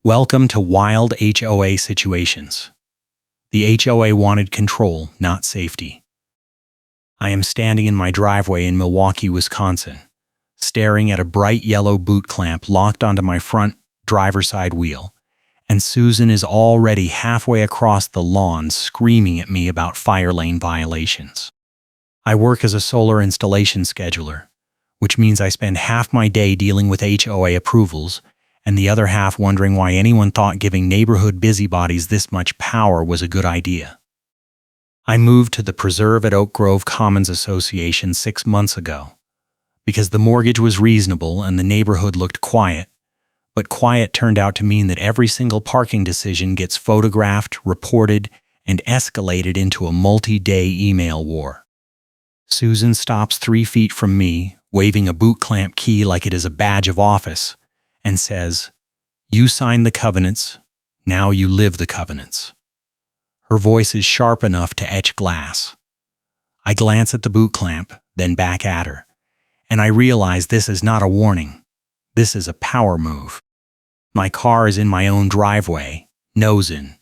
Welcome to wild HOA situations. The HOA wanted control, not safety. I am standing in my driveway in Milwaukee, Wisconsin, staring at a bright yellow boot clamp locked onto my front driver's side wheel, and Susan is already halfway across the lawn screaming at me about fire lane violations. I work as a solar installation scheduler, which means I spend half my day dealing with HOA approvals and the other half wondering why anyone thought giving neighborhood busybodies this much power was a good idea. I moved to the Preserve at Oak Grove Commons Association 6 months ago because the mortgage was reasonable and the neighborhood looked quiet, but quiet turned out to mean that every single parking decision gets photographed, reported, and escalated into a multi-day email war. Susan stops 3 feet from me, waving a boot clamp key like it is a badge of office, and says, "You signed the covenants, now you live the covenants." Her voice is sharp enough to etch glass. I glance at the boot clamp, then back at her, and I realize this is not a warning. This is a power move. My car is in my own driveway, nose in,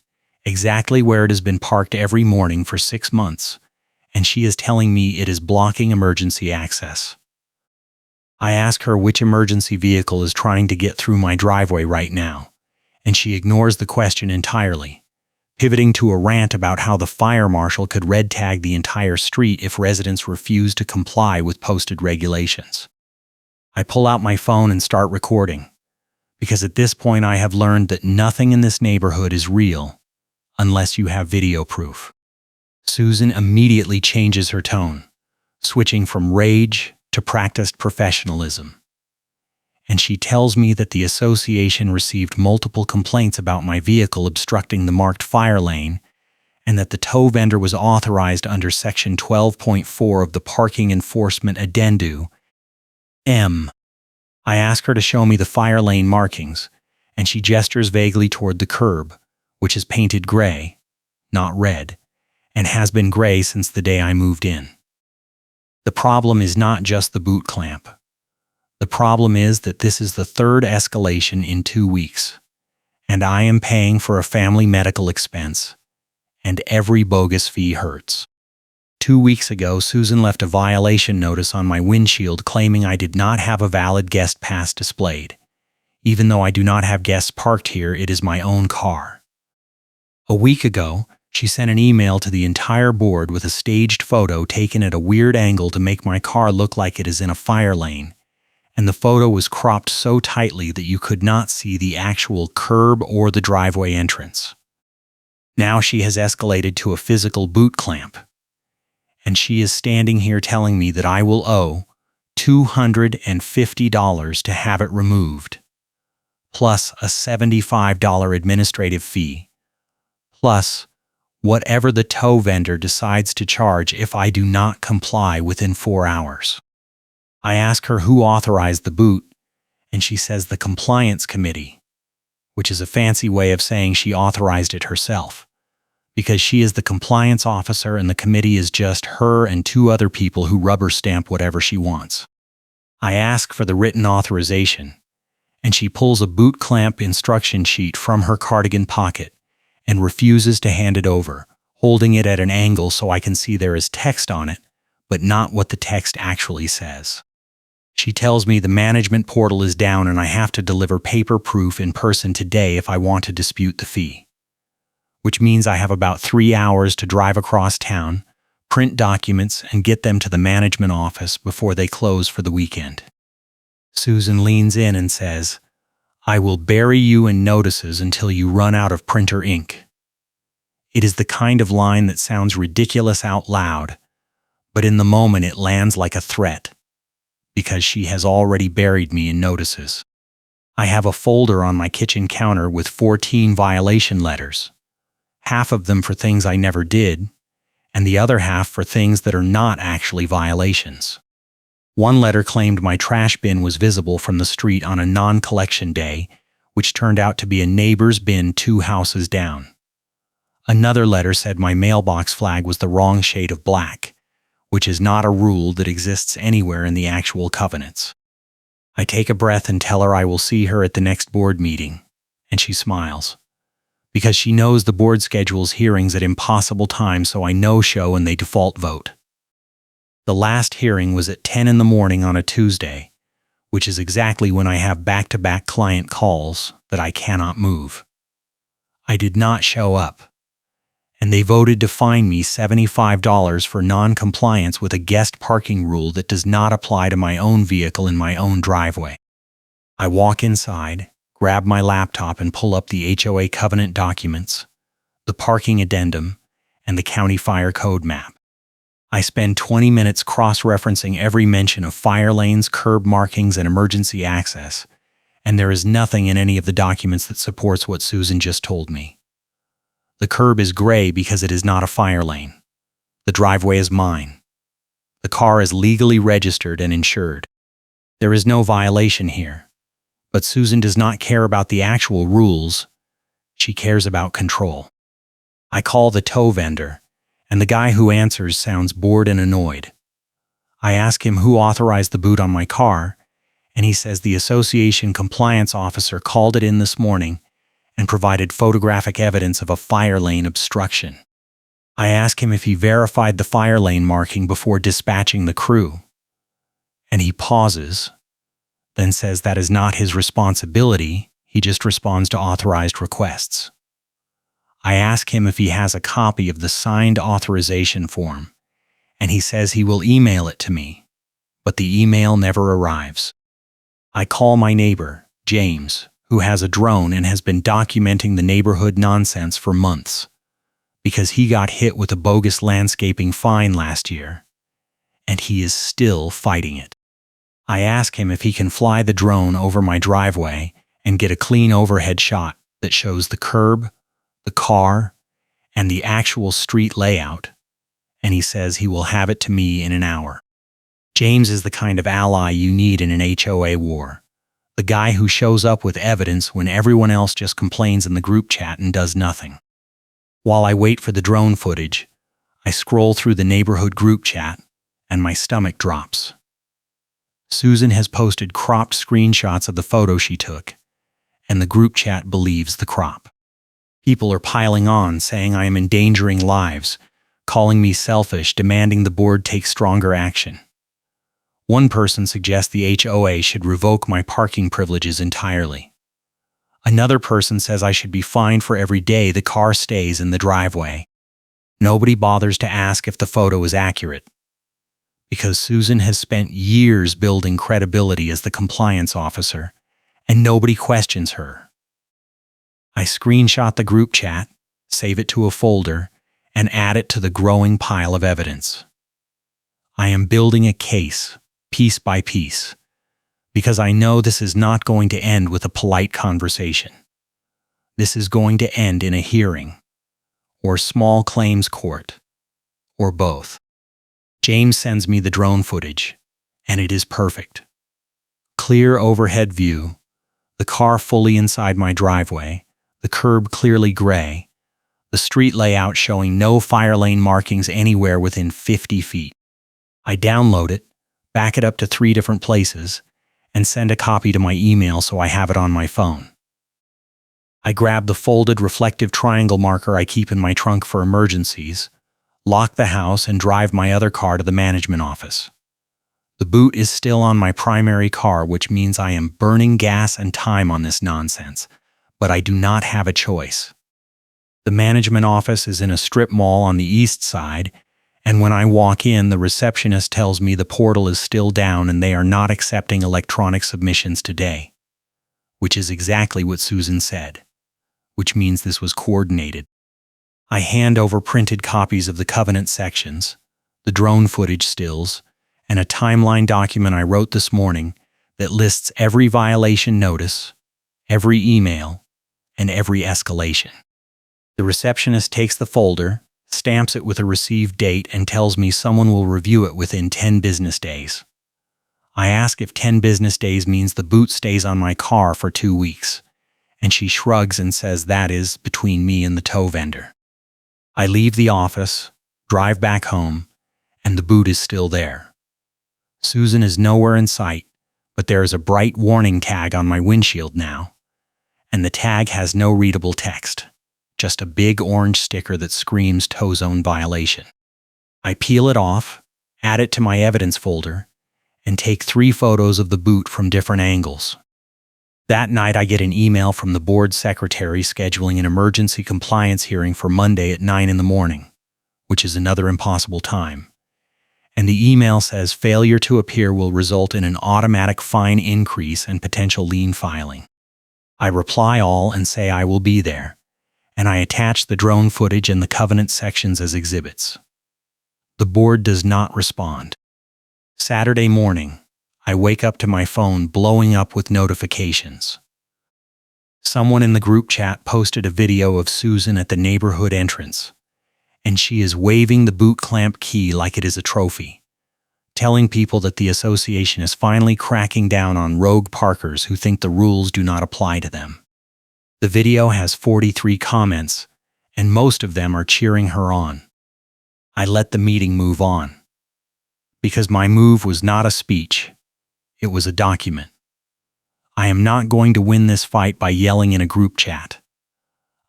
exactly where it has been parked every morning for 6 months, and she is telling me it is blocking emergency access. I ask her which emergency vehicle is trying to get through my driveway right now, and she ignores the question entirely, pivoting to a rant about how the fire marshal could red tag the entire street if residents refuse to comply with posted regulations. I pull out my phone and start recording, because at this point I have learned that nothing in this neighborhood is real unless you have video proof. Susan immediately changes her tone, switching from rage to practiced professionalism. And she tells me that the association received multiple complaints about my vehicle obstructing the marked fire lane, and that the tow vendor was authorized under Section 12.4 of the Parking Enforcement Addendum. I ask her to show me the fire lane markings, and she gestures vaguely toward the curb, which is painted gray, not red, and has been gray since the day I moved in. The problem is not just the boot clamp. The problem is that this is the third escalation in 2 weeks, and I am paying for a family medical expense, and every bogus fee hurts. 2 weeks ago, Susan left a violation notice on my windshield claiming I did not have a valid guest pass displayed. Even though I do not have guests parked here, it is my own car. A week ago, she sent an email to the entire board with a staged photo taken at a weird angle to make my car look like it is in a fire lane, and the photo was cropped so tightly that you could not see the actual curb or the driveway entrance. Now she has escalated to a physical boot clamp, and she is standing here telling me that I will owe $250 to have it removed, plus a $75 administrative fee, plus whatever the tow vendor decides to charge if I do not comply within 4 hours. I ask her who authorized the boot, and she says the compliance committee, which is a fancy way of saying she authorized it herself, because she is the compliance officer and the committee is just her and 2 other people who rubber stamp whatever she wants. I ask for the written authorization, and she pulls a boot clamp instruction sheet from her cardigan pocket and refuses to hand it over, holding it at an angle so I can see there is text on it, but not what the text actually says. She tells me the management portal is down and I have to deliver paper proof in person today if I want to dispute the fee, which means I have about 3 hours to drive across town, print documents, and get them to the management office before they close for the weekend. Susan leans in and says, "I will bury you in notices until you run out of printer ink." It is the kind of line that sounds ridiculous out loud, but in the moment it lands like a threat, because she has already buried me in notices. I have a folder on my kitchen counter with 14 violation letters, half of them for things I never did, and the other half for things that are not actually violations. One letter claimed my trash bin was visible from the street on a non-collection day, which turned out to be a neighbor's bin 2 houses down. Another letter said my mailbox flag was the wrong shade of black, which is not a rule that exists anywhere in the actual covenants. I take a breath and tell her I will see her at the next board meeting, And she smiles. Because she knows the board schedules hearings at impossible times, so I no-show and they default vote. The last hearing was at 10 in the morning on a Tuesday, which is exactly when I have back-to-back client calls that I cannot move. I did not show up, and they voted to fine me $75 for non-compliance with a guest parking rule that does not apply to my own vehicle in my own driveway. I walk inside, grab my laptop and pull up the HOA covenant documents, the parking addendum, and the county fire code map. I spend 20 minutes cross-referencing every mention of fire lanes, curb markings, and emergency access, and there is nothing in any of the documents that supports what Susan just told me. The curb is gray because it is not a fire lane. The driveway is mine. The car is legally registered and insured. There is no violation here. But Susan does not care about the actual rules. She cares about control. I call the tow vendor, and the guy who answers sounds bored and annoyed. I ask him who authorized the boot on my car, and he says the association compliance officer called it in this morning and provided photographic evidence of a fire lane obstruction. I ask him if he verified the fire lane marking before dispatching the crew, and he pauses, then says that is not his responsibility, he just responds to authorized requests. I ask him if he has a copy of the signed authorization form, and he says he will email it to me, but the email never arrives. I call my neighbor, James, who has a drone and has been documenting the neighborhood nonsense for months, because he got hit with a bogus landscaping fine last year, and he is still fighting it. I ask him if he can fly the drone over my driveway and get a clean overhead shot that shows the curb, the car, and the actual street layout, and he says he will have it to me in an hour. James is the kind of ally you need in an HOA war. The guy who shows up with evidence when everyone else just complains in the group chat and does nothing. While I wait for the drone footage, I scroll through the neighborhood group chat, and my stomach drops. Susan has posted cropped screenshots of the photo she took, and the group chat believes the crop. People are piling on, saying I am endangering lives, calling me selfish, demanding the board take stronger action. One person suggests the HOA should revoke my parking privileges entirely. Another person says I should be fined for every day the car stays in the driveway. Nobody bothers to ask if the photo is accurate, because Susan has spent years building credibility as the compliance officer, and nobody questions her. I screenshot the group chat, save it to a folder, and add it to the growing pile of evidence. I am building a case, piece by piece, because I know this is not going to end with a polite conversation. This is going to end in a hearing, or small claims court, or both. James sends me the drone footage, and it is perfect. Clear overhead view, the car fully inside my driveway, the curb clearly gray, the street layout showing no fire lane markings anywhere within 50 feet. I download it, back it up to 3 different places, and send a copy to my email so I have it on my phone. I grab the folded reflective triangle marker I keep in my trunk for emergencies, lock the house, and drive my other car to the management office. The boot is still on my primary car, which means I am burning gas and time on this nonsense, but I do not have a choice. The management office is in a strip mall on the east side, and when I walk in, the receptionist tells me the portal is still down and they are not accepting electronic submissions today, which is exactly what Susan said, which means this was coordinated. I hand over printed copies of the covenant sections, the drone footage stills, and a timeline document I wrote this morning that lists every violation notice, every email, and every escalation. The receptionist takes the folder, stamps it with a received date, and tells me someone will review it within 10 business days. I ask if 10 business days means the boot stays on my car for 2 weeks, and she shrugs and says that is between me and the tow vendor. I leave the office, drive back home, and the boot is still there. Susan is nowhere in sight, but there is a bright warning tag on my windshield now, and the tag has no readable text, just a big orange sticker that screams tow zone violation. I peel it off, add it to my evidence folder, and take 3 photos of the boot from different angles. That night, I get an email from the board secretary scheduling an emergency compliance hearing for Monday at 9 in the morning, which is another impossible time. And the email says failure to appear will result in an automatic fine increase and potential lien filing. I reply all and say I will be there, and I attach the drone footage and the covenant sections as exhibits. The board does not respond. Saturday morning, I wake up to my phone blowing up with notifications. Someone in the group chat posted a video of Susan at the neighborhood entrance, and she is waving the boot clamp key like it is a trophy, telling people that the association is finally cracking down on rogue parkers who think the rules do not apply to them. The video has 43 comments, and most of them are cheering her on. I let the meeting move on, because my move was not a speech. It was a document. I am not going to win this fight by yelling in a group chat.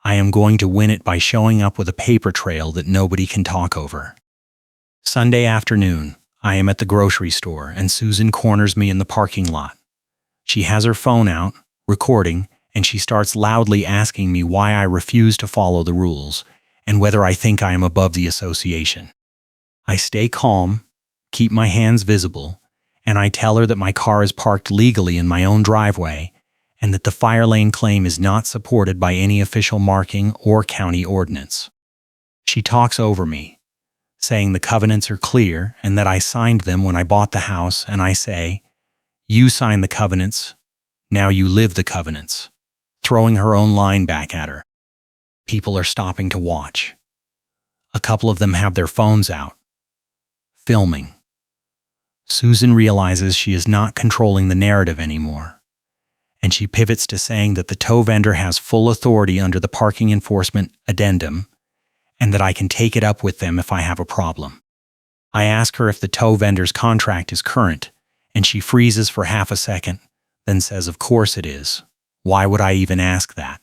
I am going to win it by showing up with a paper trail that nobody can talk over. Sunday afternoon, I am at the grocery store and Susan corners me in the parking lot. She has her phone out, recording, and she starts loudly asking me why I refuse to follow the rules and whether I think I am above the association. I stay calm, keep my hands visible, and I tell her that my car is parked legally in my own driveway and that the fire lane claim is not supported by any official marking or county ordinance. She talks over me, saying the covenants are clear and that I signed them when I bought the house, and I say, "You signed the covenants, now you live the covenants," throwing her own line back at her. People are stopping to watch. A couple of them have their phones out, filming. Susan realizes she is not controlling the narrative anymore, and she pivots to saying that the tow vendor has full authority under the parking enforcement addendum and that I can take it up with them if I have a problem. I ask her if the tow vendor's contract is current, and she freezes for half a second, then says, "Of course it is. Why would I even ask that?"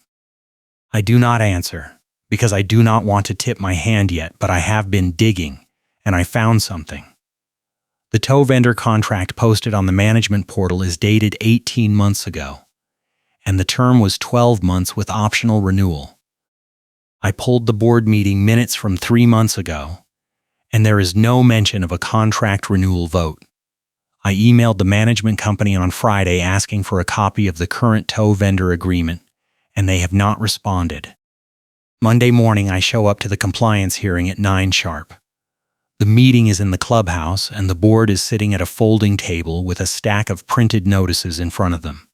I do not answer, because I do not want to tip my hand yet, but I have been digging, and I found something. The tow vendor contract posted on the management portal is dated 18 months ago, and the term was 12 months with optional renewal. I pulled the board meeting minutes from 3 months ago, and there is no mention of a contract renewal vote. I emailed the management company on Friday asking for a copy of the current tow vendor agreement, and they have not responded. Monday morning, I show up to the compliance hearing at 9 sharp. The meeting is in the clubhouse, and the board is sitting at a folding table with a stack of printed notices in front of them.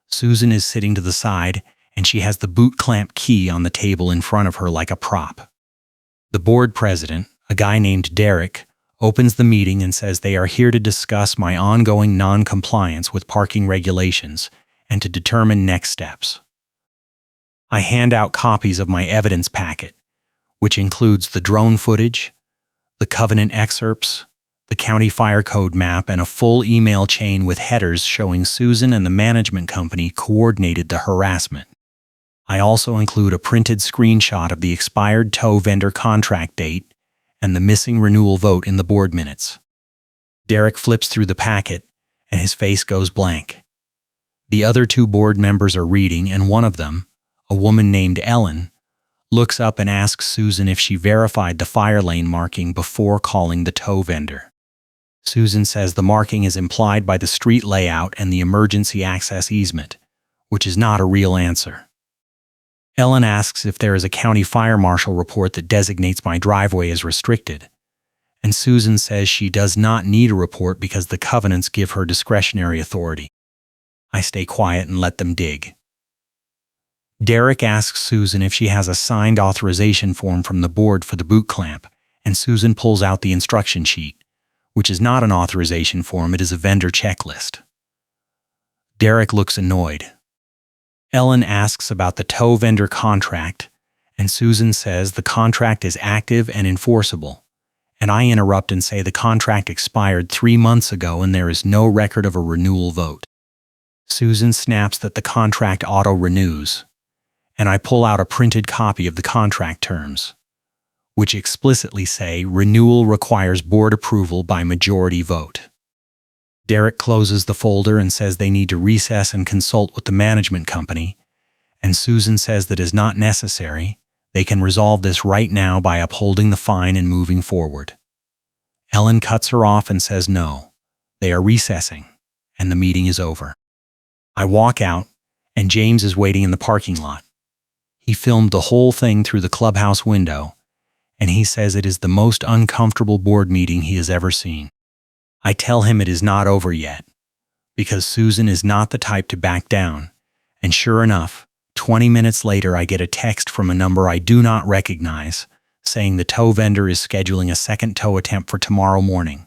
Susan is sitting to the side, and she has the boot clamp key on the table in front of her like a prop. The board president, a guy named Derek, opens the meeting and says they are here to discuss my ongoing non-compliance with parking regulations and to determine next steps. I hand out copies of my evidence packet, which includes the drone footage, the covenant excerpts, the county fire code map, and a full email chain with headers showing Susan and the management company coordinated the harassment. I also include a printed screenshot of the expired tow vendor contract date and the missing renewal vote in the board minutes. Derek flips through the packet, and his face goes blank. The other 2 board members are reading, and one of them, a woman named Ellen, looks up and asks Susan if she verified the fire lane marking before calling the tow vendor. Susan says the marking is implied by the street layout and the emergency access easement, which is not a real answer. Ellen asks if there is a county fire marshal report that designates my driveway as restricted, and Susan says she does not need a report because the covenants give her discretionary authority. I stay quiet and let them dig. Derek asks Susan if she has a signed authorization form from the board for the boot clamp, and Susan pulls out the instruction sheet, which is not an authorization form, it is a vendor checklist. Derek looks annoyed. Ellen asks about the tow vendor contract, and Susan says the contract is active and enforceable, and I interrupt and say the contract expired 3 months ago and there is no record of a renewal vote. Susan snaps that the contract auto-renews, and I pull out a printed copy of the contract terms, which explicitly say renewal requires board approval by majority vote. Derek closes the folder and says they need to recess and consult with the management company, and Susan says that is not necessary. They can resolve this right now by upholding the fine and moving forward. Ellen cuts her off and says no. They are recessing, and the meeting is over. I walk out, and James is waiting in the parking lot. He filmed the whole thing through the clubhouse window, and he says it is the most uncomfortable board meeting he has ever seen. I tell him it is not over yet, because Susan is not the type to back down, and sure enough, 20 minutes later I get a text from a number I do not recognize, saying the tow vendor is scheduling a second tow attempt for tomorrow morning,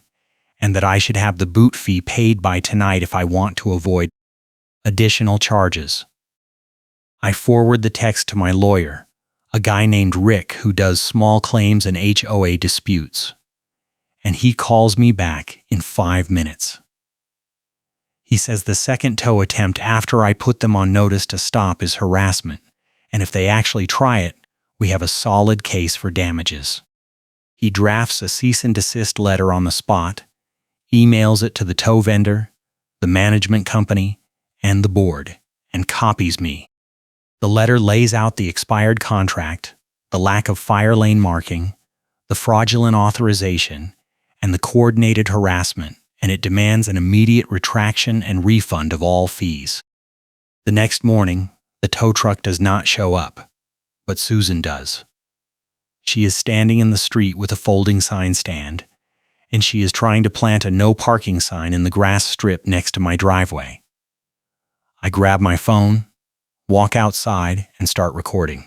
and that I should have the boot fee paid by tonight if I want to avoid additional charges. I forward the text to my lawyer, a guy named Rick who does small claims and HOA disputes, and he calls me back in 5 minutes. He says the second tow attempt after I put them on notice to stop is harassment, and if they actually try it, we have a solid case for damages. He drafts a cease and desist letter on the spot, emails it to the tow vendor, the management company, and the board, and copies me. The letter lays out the expired contract, the lack of fire lane marking, the fraudulent authorization, and the coordinated harassment, and it demands an immediate retraction and refund of all fees. The next morning, the tow truck does not show up, but Susan does. She is standing in the street with a folding sign stand, and she is trying to plant a no parking sign in the grass strip next to my driveway. I grab my phone, walk outside, and start recording.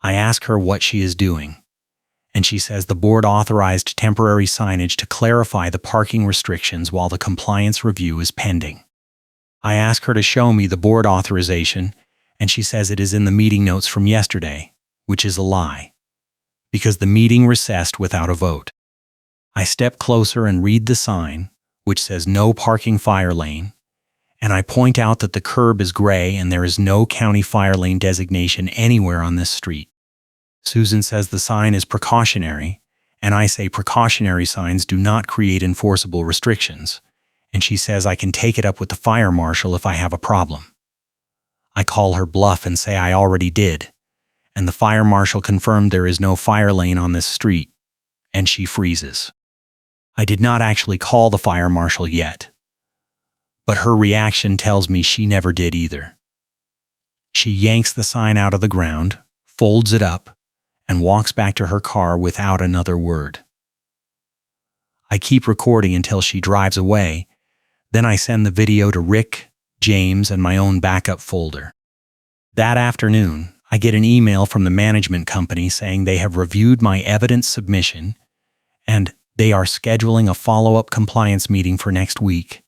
I ask her what she is doing, and she says the board authorized temporary signage to clarify the parking restrictions while the compliance review is pending. I ask her to show me the board authorization, and she says it is in the meeting notes from yesterday, which is a lie, because the meeting recessed without a vote. I step closer and read the sign, which says no parking fire lane, and I point out that the curb is gray and there is no county fire lane designation anywhere on this street. Susan says the sign is precautionary, and I say precautionary signs do not create enforceable restrictions, and she says I can take it up with the fire marshal if I have a problem. I call her bluff and say I already did, and the fire marshal confirmed there is no fire lane on this street, and she freezes. I did not actually call the fire marshal yet, but her reaction tells me she never did either. She yanks the sign out of the ground, folds it up, and walks back to her car without another word. I keep recording until she drives away, then I send the video to Rick, James, and my own backup folder. That afternoon, I get an email from the management company saying they have reviewed my evidence submission, and they are scheduling a follow-up compliance meeting for next week.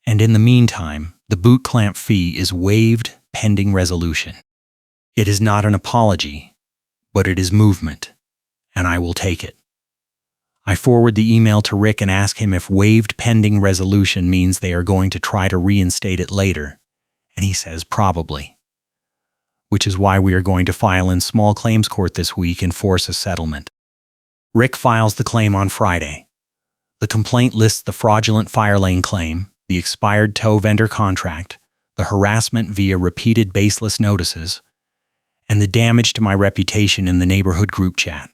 And in the meantime, the boot clamp fee is waived pending resolution. It is not an apology, but it is movement, and I will take it. I forward the email to Rick and ask him if waived pending resolution means they are going to try to reinstate it later, and he says probably, which is why we are going to file in small claims court this week and force a settlement. Rick files the claim on Friday. The complaint lists the fraudulent fire lane claim, the expired tow vendor contract, the harassment via repeated baseless notices, and the damage to my reputation in the neighborhood group chat.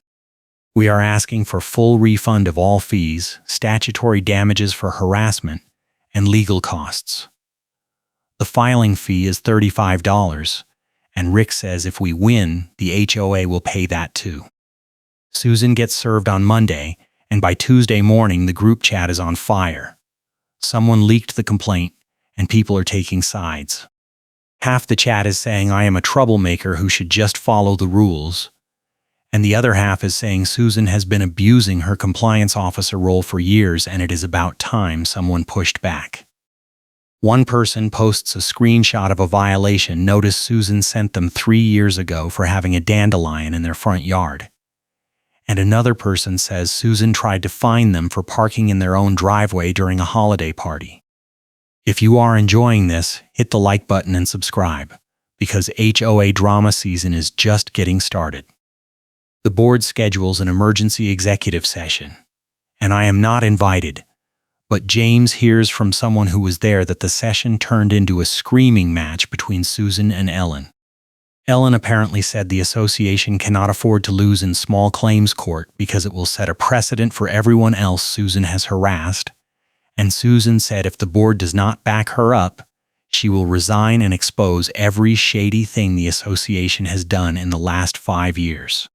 We are asking for full refund of all fees, statutory damages for harassment, and legal costs. The filing fee is $35, and Rick says if we win, the HOA will pay that too. Susan gets served on Monday, and by Tuesday morning the group chat is on fire. Someone leaked the complaint, and people are taking sides. Half the chat is saying I am a troublemaker who should just follow the rules, and the other half is saying Susan has been abusing her compliance officer role for years and it is about time someone pushed back. One person posts a screenshot of a violation notice Susan sent them 3 years ago for having a dandelion in their front yard. And another person says Susan tried to fine them for parking in their own driveway during a holiday party. If you are enjoying this, hit the like button and subscribe, because HOA drama season is just getting started. The board schedules an emergency executive session, and I am not invited, but James hears from someone who was there that the session turned into a screaming match between Susan and Ellen. Ellen apparently said the association cannot afford to lose in small claims court because it will set a precedent for everyone else Susan has harassed, and Susan said if the board does not back her up, she will resign and expose every shady thing the association has done in the last 5 years.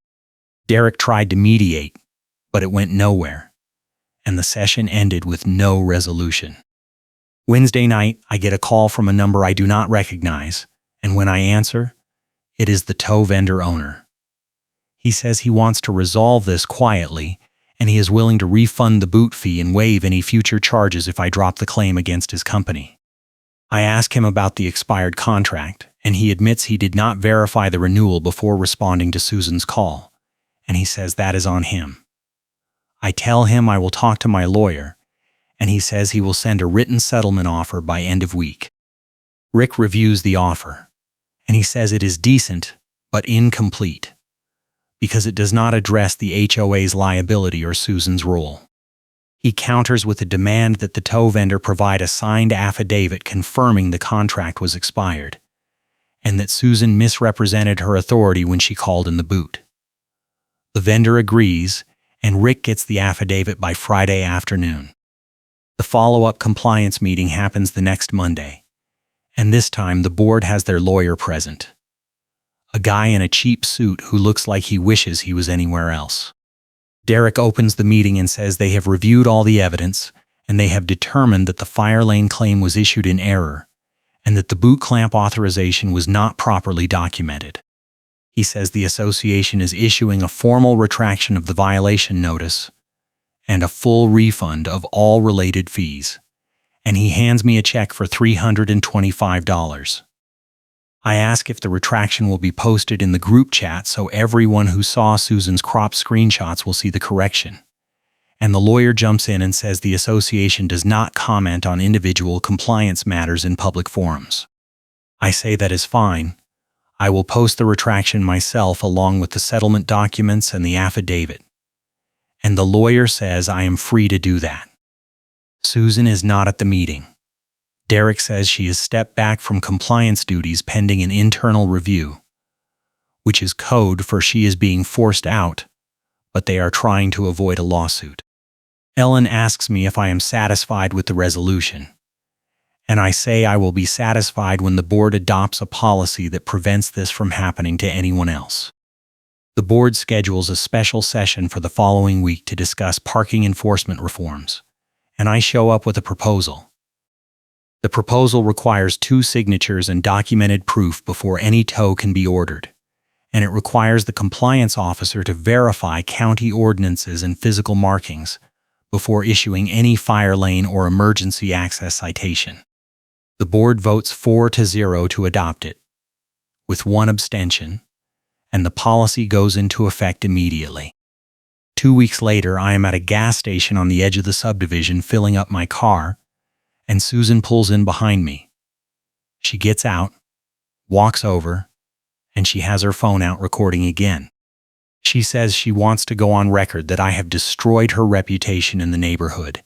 Derek tried to mediate, but it went nowhere, and the session ended with no resolution. Wednesday night, I get a call from a number I do not recognize, and when I answer, it is the tow vendor owner. He says he wants to resolve this quietly, and he is willing to refund the boot fee and waive any future charges if I drop the claim against his company. I ask him about the expired contract, and he admits he did not verify the renewal before responding to Susan's call, and he says that is on him. I tell him I will talk to my lawyer, and he says he will send a written settlement offer by end of week. Rick reviews the offer, and he says it is decent, but incomplete, because it does not address the HOA's liability or Susan's role. He counters with a demand that the tow vendor provide a signed affidavit confirming the contract was expired, and that Susan misrepresented her authority when she called in the boot. The vendor agrees, and Rick gets the affidavit by Friday afternoon. The follow-up compliance meeting happens the next Monday, and this time the board has their lawyer present. A guy in a cheap suit who looks like he wishes he was anywhere else. Derek opens the meeting and says they have reviewed all the evidence, and they have determined that the fire lane claim was issued in error, and that the boot clamp authorization was not properly documented. He says the association is issuing a formal retraction of the violation notice and a full refund of all related fees, and he hands me a check for $325. I ask if the retraction will be posted in the group chat so everyone who saw Susan's crop screenshots will see the correction. And the lawyer jumps in and says the association does not comment on individual compliance matters in public forums. I say that is fine. I will post the retraction myself along with the settlement documents and the affidavit. And the lawyer says I am free to do that. Susan is not at the meeting. Derek says she has stepped back from compliance duties pending an internal review, which is code for she is being forced out, but they are trying to avoid a lawsuit. Ellen asks me if I am satisfied with the resolution, and I say I will be satisfied when the board adopts a policy that prevents this from happening to anyone else. The board schedules a special session for the following week to discuss parking enforcement reforms, and I show up with a proposal. The proposal requires 2 signatures and documented proof before any tow can be ordered, and it requires the compliance officer to verify county ordinances and physical markings before issuing any fire lane or emergency access citation. The board votes 4-0 to adopt it, with 1 abstention, and the policy goes into effect immediately. 2 weeks later, I am at a gas station on the edge of the subdivision filling up my car, and Susan pulls in behind me. She gets out, walks over, and she has her phone out recording again. She says she wants to go on record that I have destroyed her reputation in the neighborhood,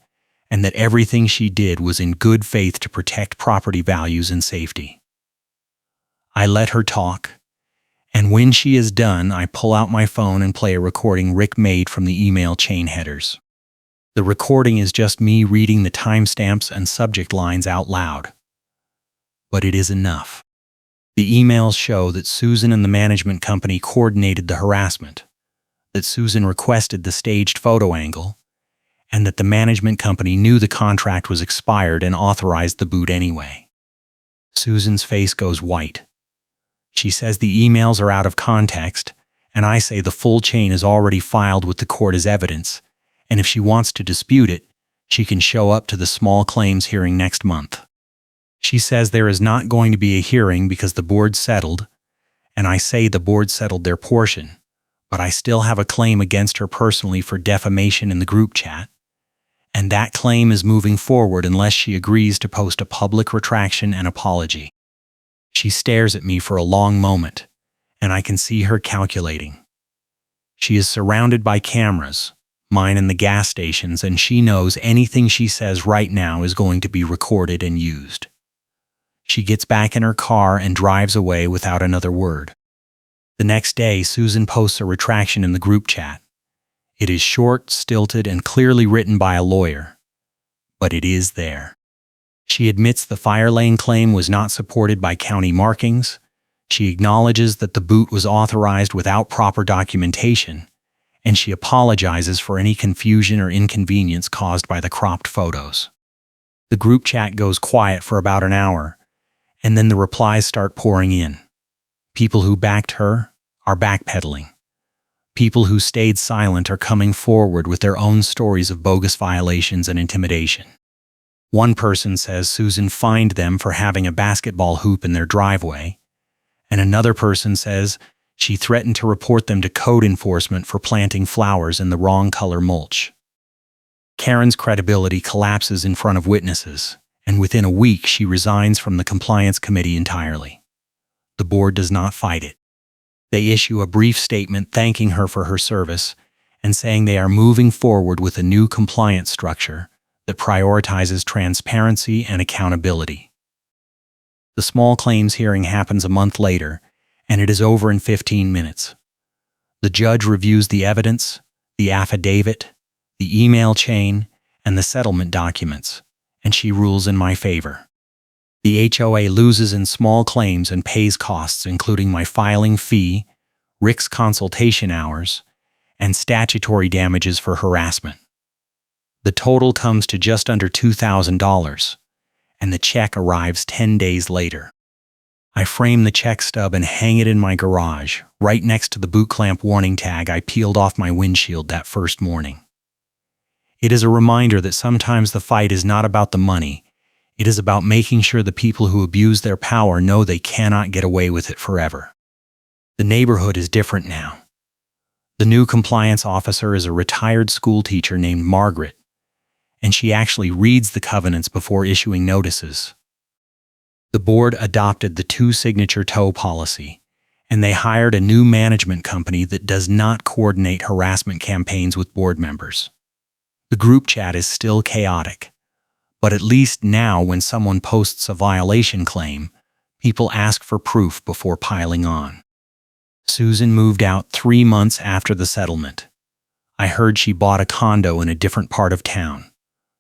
and that everything she did was in good faith to protect property values and safety. I let her talk, and when she is done, I pull out my phone and play a recording Rick made from the email chain headers. The recording is just me reading the timestamps and subject lines out loud. But it is enough. The emails show that Susan and the management company coordinated the harassment, that Susan requested the staged photo angle, and that the management company knew the contract was expired and authorized the boot anyway. Susan's face goes white. She says the emails are out of context, and I say the full chain is already filed with the court as evidence, and if she wants to dispute it, she can show up to the small claims hearing next month. She says there is not going to be a hearing because the board settled, and I say the board settled their portion, but I still have a claim against her personally for defamation in the group chat, And that claim is moving forward unless she agrees to post a public retraction and apology. She stares at me for a long moment, and I can see her calculating. She is surrounded by cameras, mine in the gas stations, and she knows anything she says right now is going to be recorded and used. She gets back in her car and drives away without another word. The next day, Susan posts a retraction in the group chat. It is short, stilted, and clearly written by a lawyer, but it is there. She admits the fire lane claim was not supported by county markings. She acknowledges that the boot was authorized without proper documentation, and she apologizes for any confusion or inconvenience caused by the cropped photos. The group chat goes quiet for about an hour, and then the replies start pouring in. People who backed her are backpedaling. People who stayed silent are coming forward with their own stories of bogus violations and intimidation. One person says Susan fined them for having a basketball hoop in their driveway, and another person says she threatened to report them to code enforcement for planting flowers in the wrong color mulch. Karen's credibility collapses in front of witnesses, and within a week she resigns from the compliance committee entirely. The board does not fight it. They issue a brief statement thanking her for her service and saying they are moving forward with a new compliance structure that prioritizes transparency and accountability. The small claims hearing happens a month later, and it is over in 15 minutes. The judge reviews the evidence, the affidavit, the email chain, and the settlement documents, and she rules in my favor. The HOA loses in small claims and pays costs including my filing fee, Rick's consultation hours, and statutory damages for harassment. The total comes to just under $2,000, and the check arrives 10 days later. I frame the check stub and hang it in my garage, right next to the boot clamp warning tag I peeled off my windshield that first morning. It is a reminder that sometimes the fight is not about the money. It is about making sure the people who abuse their power know they cannot get away with it forever. The neighborhood is different now. The new compliance officer is a retired school teacher named Margaret, and she actually reads the covenants before issuing notices. The board adopted the 2-signature tow policy, and they hired a new management company that does not coordinate harassment campaigns with board members. The group chat is still chaotic, but at least now when someone posts a violation claim, people ask for proof before piling on. Susan moved out 3 months after the settlement. I heard she bought a condo in a different part of town,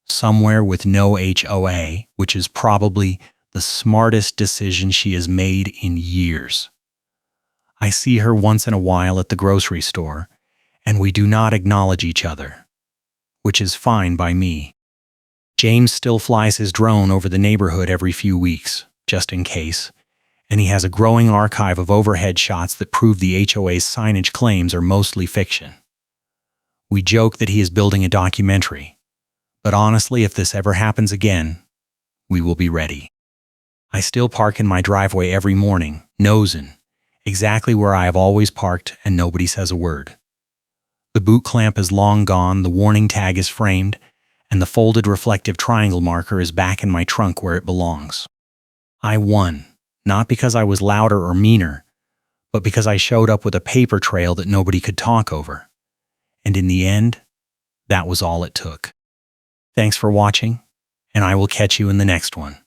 somewhere with no HOA, which is probably the smartest decision she has made in years. I see her once in a while at the grocery store, and we do not acknowledge each other, which is fine by me. James still flies his drone over the neighborhood every few weeks, just in case, and he has a growing archive of overhead shots that prove the HOA's signage claims are mostly fiction. We joke that he is building a documentary, but honestly, if this ever happens again, we will be ready. I still park in my driveway every morning, nosing, exactly where I have always parked, and nobody says a word. The boot clamp is long gone, the warning tag is framed, and the folded reflective triangle marker is back in my trunk where it belongs. I won, not because I was louder or meaner, but because I showed up with a paper trail that nobody could talk over. And in the end, that was all it took. Thanks for watching, and I will catch you in the next one.